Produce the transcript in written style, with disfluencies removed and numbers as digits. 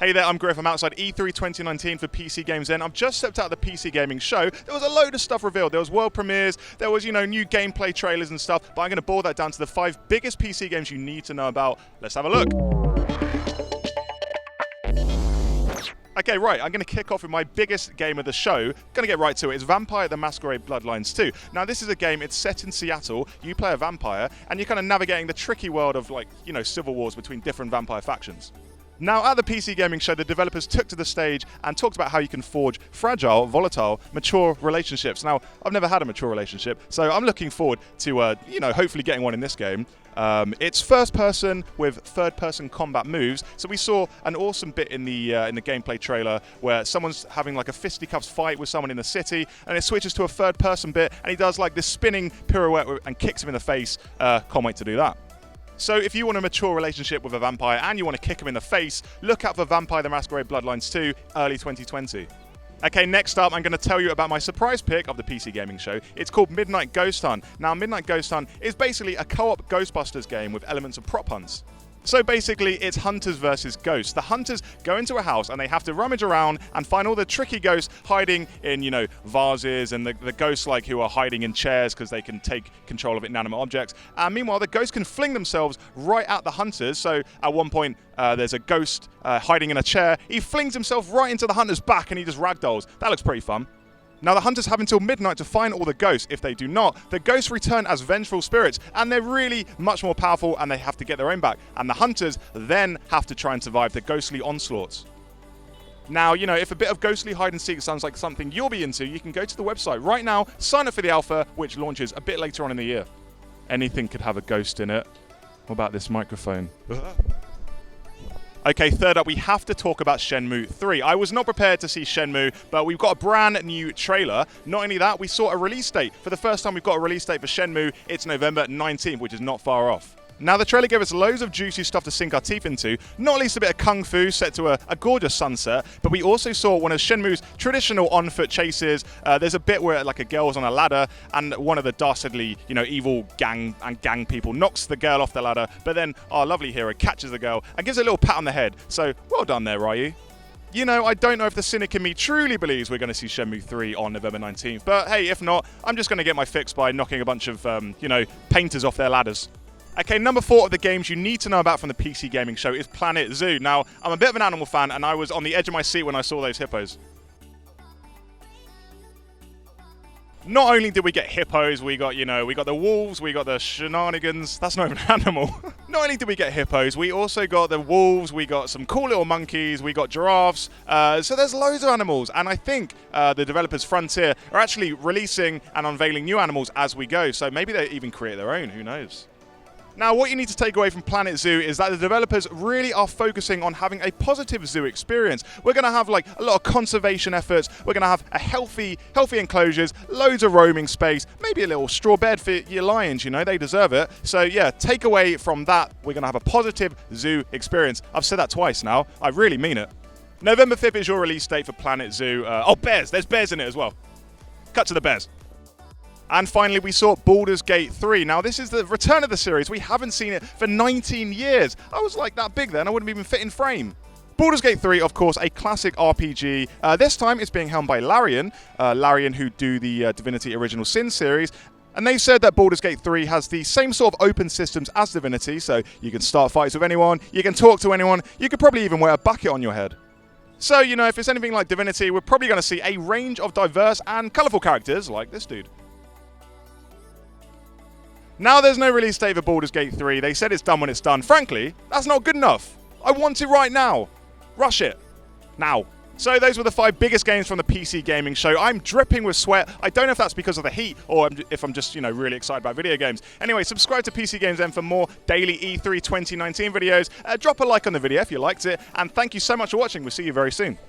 Hey there, I'm Griff. I'm outside E3 2019 for PCGamesN. I've just stepped out of the PC gaming show. There was a load of stuff revealed. There was world premieres, there was, new gameplay trailers and stuff, but I'm going to boil that down to the 5 biggest PC games you need to know about. Let's have a look. Okay, right, I'm going to kick off with my biggest game of the show. Going to get right to it. It's Vampire the Masquerade Bloodlines 2. Now, this is a game, it's set in Seattle. You play a vampire, and you're kind of navigating the tricky world of, civil wars between different vampire factions. Now, at the PC Gaming Show, the developers took to the stage and talked about how you can forge fragile, volatile, mature relationships. Now, I've never had a mature relationship, so I'm looking forward to, hopefully getting one in this game. It's first-person with third-person combat moves. So we saw an awesome bit in the gameplay trailer where someone's having like a fisticuffs fight with someone in the city, and it switches to a third-person bit, and he does like this spinning pirouette and kicks him in the face. Can't wait to do that. So if you want a mature relationship with a vampire and you want to kick him in the face, look out for Vampire the Masquerade Bloodlines 2, early 2020. Okay, next up, I'm going to tell you about my surprise pick of the PC Gaming Show. It's called Midnight Ghost Hunt. Now, Midnight Ghost Hunt is basically a co-op Ghostbusters game with elements of prop hunts. So basically, it's hunters versus ghosts. The hunters go into a house and they have to rummage around and find all the tricky ghosts hiding in, vases, and the ghosts who are hiding in chairs because they can take control of inanimate objects. And meanwhile, the ghosts can fling themselves right at the hunters. So at one point, there's a ghost hiding in a chair. He flings himself right into the hunter's back and he just ragdolls. That looks pretty fun. Now, the hunters have until midnight to find all the ghosts. If they do not, the ghosts return as vengeful spirits, and they're really much more powerful, and they have to get their own back. And the hunters then have to try and survive the ghostly onslaughts. Now, if a bit of ghostly hide-and-seek sounds like something you'll be into, you can go to the website right now, sign up for the alpha, which launches a bit later on in the year. Anything could have a ghost in it. What about this microphone? Okay, third up, we have to talk about Shenmue III. I was not prepared to see Shenmue, but we've got a brand new trailer. Not only that, we saw a release date. For the first time, we've got a release date for Shenmue. It's November 19th, which is not far off. Now, the trailer gave us loads of juicy stuff to sink our teeth into, not least a bit of kung fu set to a gorgeous sunset, but we also saw one of Shenmue's traditional on-foot chases. There's a bit where a girl's on a ladder, and one of the dastardly, evil gang people knocks the girl off the ladder, but then our lovely hero catches the girl and gives a little pat on the head. So, well done there, Ryu. I don't know if the cynic in me truly believes we're going to see Shenmue 3 on November 19th, but hey, if not, I'm just going to get my fix by knocking a bunch of, painters off their ladders. Okay, number 4 of the games you need to know about from the PC Gaming Show is Planet Zoo. Now, I'm a bit of an animal fan, and I was on the edge of my seat when I saw those hippos. Not only did we get hippos, we got the wolves, we got the shenanigans. That's not even an animal. Not only did we get hippos, we also got the wolves, we got some cool little monkeys, we got giraffes. So there's loads of animals, and I think the developers Frontier are actually releasing and unveiling new animals as we go. So maybe they even create their own, who knows? Now, what you need to take away from Planet Zoo is that the developers really are focusing on having a positive zoo experience. We're going to have a lot of conservation efforts. We're going to have a healthy enclosures, loads of roaming space, maybe a little straw bed for your lions, they deserve it. So yeah, take away from that, we're going to have a positive zoo experience. I've said that twice now. I really mean it. November 5th is your release date for Planet Zoo. Bears. There's bears in it as well. Cut to the bears. And finally, we saw Baldurs Gate 3. Now, this is the return of the series. We haven't seen it for 19 years. I was that big then. I wouldn't even fit in frame. Baldurs Gate 3, of course, a classic RPG. This time, it's being helmed by Larian. Larian, who do the Divinity Original Sin series. And they said that Baldurs Gate 3 has the same sort of open systems as Divinity. So you can start fights with anyone. You can talk to anyone. You could probably even wear a bucket on your head. So, if it's anything like Divinity, we're probably going to see a range of diverse and colourful characters like this dude. Now there's no release date for Baldurs Gate 3. They said it's done when it's done. Frankly, that's not good enough. I want it right now. Rush it. Now. So those were the 5 biggest games from the PC Gaming Show. I'm dripping with sweat. I don't know if that's because of the heat or if I'm just, really excited about video games. Anyway, subscribe to PCGamesN for more daily E3 2019 videos. Drop a like on the video if you liked it. And thank you so much for watching. We'll see you very soon.